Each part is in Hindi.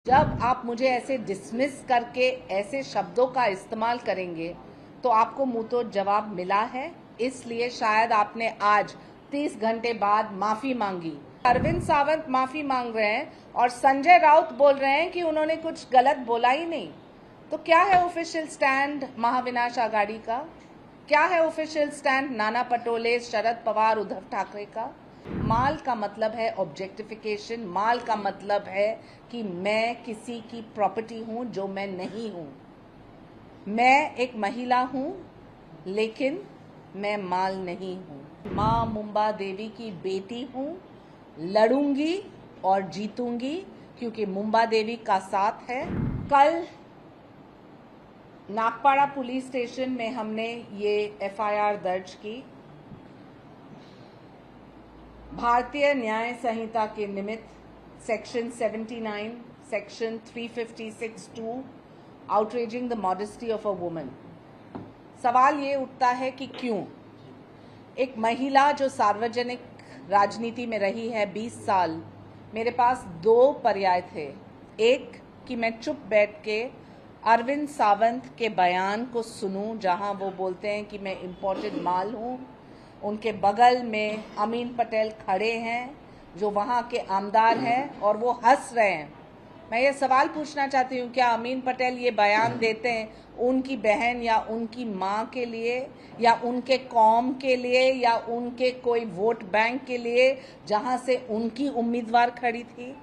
जब आप मुझे ऐसे डिसमिस करके ऐसे शब्दों का इस्तेमाल करेंगे तो आपको मुंह तो जवाब मिला है, इसलिए शायद आपने आज 30 घंटे बाद माफी मांगी। अरविंद सावंत माफी मांग रहे हैं और संजय राउत बोल रहे हैं कि उन्होंने कुछ गलत बोला ही नहीं। तो क्या है ऑफिशियल स्टैंड महाविनाश आघाड़ी का? क्या है ऑफिशियल स्टैंड नाना पटोले, शरद पवार, उद्धव ठाकरे का? माल का मतलब है ऑब्जेक्टिफिकेशन। माल का मतलब है कि मैं किसी की प्रॉपर्टी हूं जो मैं नहीं हूं। मैं एक महिला हूं, लेकिन मैं माल नहीं हूं। मां मुंबा देवी की बेटी हूं, लड़ूंगी और जीतूंगी क्योंकि मुंबा देवी का साथ है। कल नागपाड़ा पुलिस स्टेशन में हमने ये एफआईआर दर्ज की। भारतीय न्याय संहिता के निमित्त section 79, section 356(2) outraging the modesty of a woman. सवाल ये उठता है कि क्यों एक महिला जो सार्वजनिक राजनीति में रही है 20 साल, मेरे पास दो पर्याय थे। एक कि मैं चुप बैठ के अरविंद सावंत के बयान को सुनूं, जहां वो बोलते हैं कि मैं इम्पोर्टेड माल हूं। उनके बगल में अमीन पटेल खड़े हैं जो वहाँ के आमदार हैं और वो हंस रहे हैं। मैं ये सवाल पूछना चाहती हूँ, क्या अमीन पटेल ये बयान देते हैं उनकी बहन या उनकी माँ के लिए या उनके कौम के लिए या उनके कोई वोट बैंक के लिए जहाँ से उनकी उम्मीदवार खड़ी थी?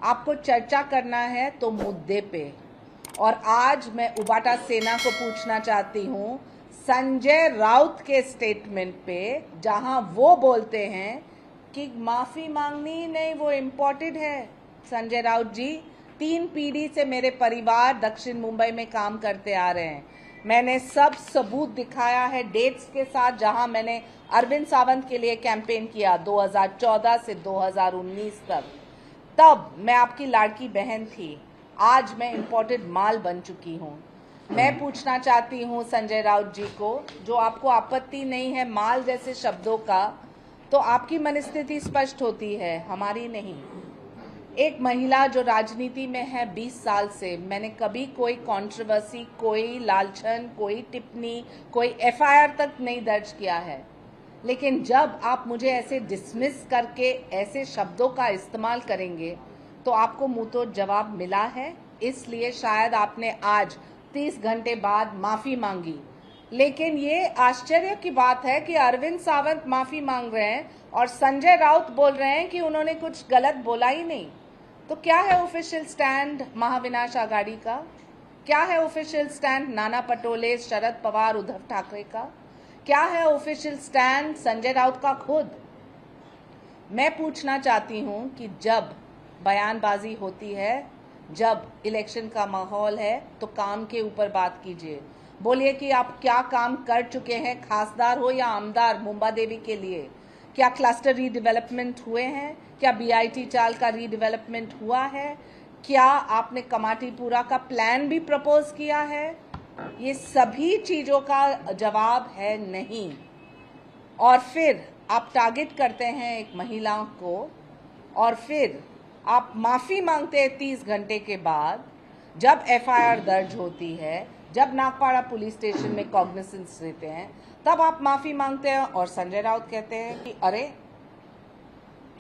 आपको चर्चा करना है तो मुद्दे पे। और आज मैं उबाटा सेना को पूछना चाहती हूँ संजय राउत के स्टेटमेंट पे, जहां वो बोलते हैं कि माफी मांगनी ही नहीं, वो इम्पोर्टेड है। संजय राउत जी, 3 पीढ़ी से मेरे परिवार दक्षिण मुंबई में काम करते आ रहे हैं। मैंने सब सबूत दिखाया है डेट्स के साथ, जहां मैंने अरविंद सावंत के लिए कैंपेन किया 2014 से 2019 तक। तब मैं आपकी लाड़की बहन थी, आज मैं इम्पोर्टेड माल बन चुकी हूँ। मैं पूछना चाहती हूँ संजय राउत जी को, जो आपको आपत्ति नहीं है माल जैसे शब्दों का, तो आपकी मनस्थिति स्पष्ट होती है, हमारी नहीं। एक महिला जो राजनीति में है 20 साल से, मैंने कभी कोई कंट्रोवर्सी, कोई लालछन, कोई टिप्पणी, कोई एफआईआर तक नहीं दर्ज किया है। लेकिन जब आप मुझे ऐसे डिसमिस करके ऐसे शब्दों का इस्तेमाल करेंगे तो आपको मुंह तो जवाब मिला है, इसलिए शायद आपने आज 30 घंटे बाद माफी मांगी। लेकिन ये आश्चर्य की बात है कि अरविंद सावंत माफी मांग रहे हैं और संजय राउत बोल रहे हैं कि उन्होंने कुछ गलत बोला ही नहीं। तो क्या है ऑफिशियल स्टैंड महाविनाश आघाड़ी का? क्या है ऑफिशियल स्टैंड नाना पटोले, शरद पवार, उद्धव ठाकरे का? क्या है ऑफिशियल स्टैंड संजय राउत का खुद? मैं पूछना चाहती हूं कि जब बयानबाजी होती है, जब इलेक्शन का माहौल है, तो काम के ऊपर बात कीजिए। बोलिए कि आप क्या काम कर चुके हैं, खासदार हो या आमदार, मुंबा देवी के लिए। क्या क्लस्टर रीडेवलपमेंट हुए हैं? क्या बीआईटी चाल का रीडेवलपमेंट हुआ है? क्या आपने कमाटीपुरा का प्लान भी प्रपोज किया है? ये सभी चीजों का जवाब है नहीं। और फिर आप टारगेट करते हैं एक महिला को और फिर आप माफी मांगते हैं 30 घंटे के बाद, जब एफआईआर दर्ज होती है, जब नागपाड़ा पुलिस स्टेशन में कॉग्निसेंस लेते हैं, तब आप माफी मांगते हैं और संजय राउत कहते हैं कि अरे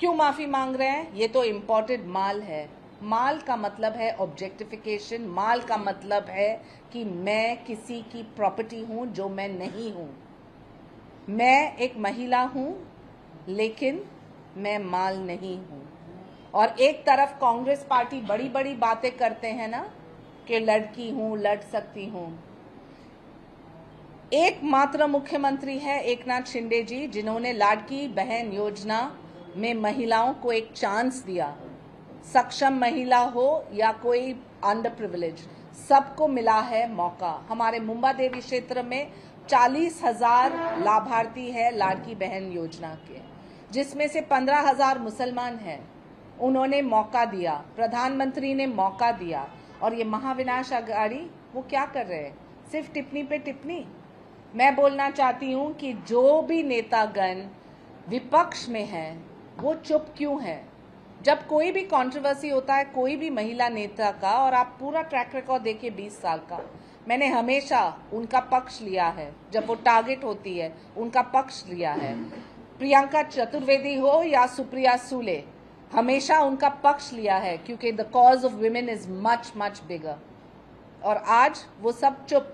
क्यों माफी मांग रहे हैं, ये तो इम्पोर्टेड माल है। माल का मतलब है ऑब्जेक्टिफिकेशन। माल का मतलब है कि मैं किसी की प्रॉपर्टी हूं जो मैं नहीं हूं। मैं एक महिला हूं, लेकिन मैं माल नहीं हूं। और एक तरफ कांग्रेस पार्टी बड़ी बड़ी बातें करते हैं ना कि लड़की हूं, लड़ सकती हूं। एकमात्र मुख्यमंत्री है एकनाथ शिंदे जी, जिन्होंने लाड़की बहन योजना में महिलाओं को एक चांस दिया। सक्षम महिला हो या कोई अंडर प्रिविलेज, सबको मिला है मौका। हमारे मुंबा देवी क्षेत्र में 40,000 लाभार्थी है लाड़की बहन योजना के, जिसमें से 15,000 मुसलमान हैं। उन्होंने मौका दिया, प्रधानमंत्री ने मौका दिया, और ये महाविनाश आघाड़ी वो क्या कर रहे हैं? सिर्फ टिप्पणी पे टिप्पणी। मैं बोलना चाहती हूं कि जो भी नेतागण विपक्ष में हैं वो चुप क्यों है? जब कोई भी कंट्रोवर्सी होता है कोई भी महिला नेता का, और आप पूरा ट्रैक रिकॉर्ड देखिए 20 साल का, मैंने हमेशा उनका पक्ष लिया है। जब वो टारगेट होती है उनका पक्ष लिया है। प्रियंका चतुर्वेदी हो या सुप्रिया सूले, हमेशा उनका पक्ष लिया है, क्योंकि the cause of women is much much bigger. और आज वो सब चुप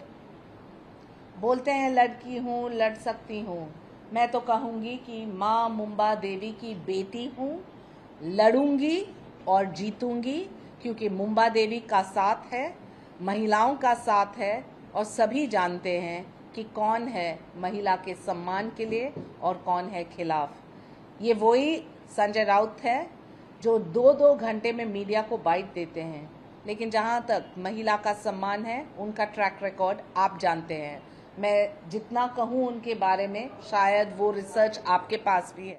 बोलते हैं, लड़की हूँ, लड़ सकती हूँ। मैं तो कहूँगी कि माँ मुंबा देवी की बेटी हूँ, लड़ूंगी और जीतूंगी, क्योंकि मुंबा देवी का साथ है, महिलाओं का साथ है, और सभी जानते हैं कि कौन है महिला के सम्मान के लिए और कौन है खिलाफ। ये वही संजय राउत है जो 2-2 घंटे में मीडिया को बाइट देते हैं, लेकिन जहां तक महिला का सम्मान है उनका ट्रैक रिकॉर्ड आप जानते हैं। मैं जितना कहूं उनके बारे में, शायद वो रिसर्च आपके पास भी है।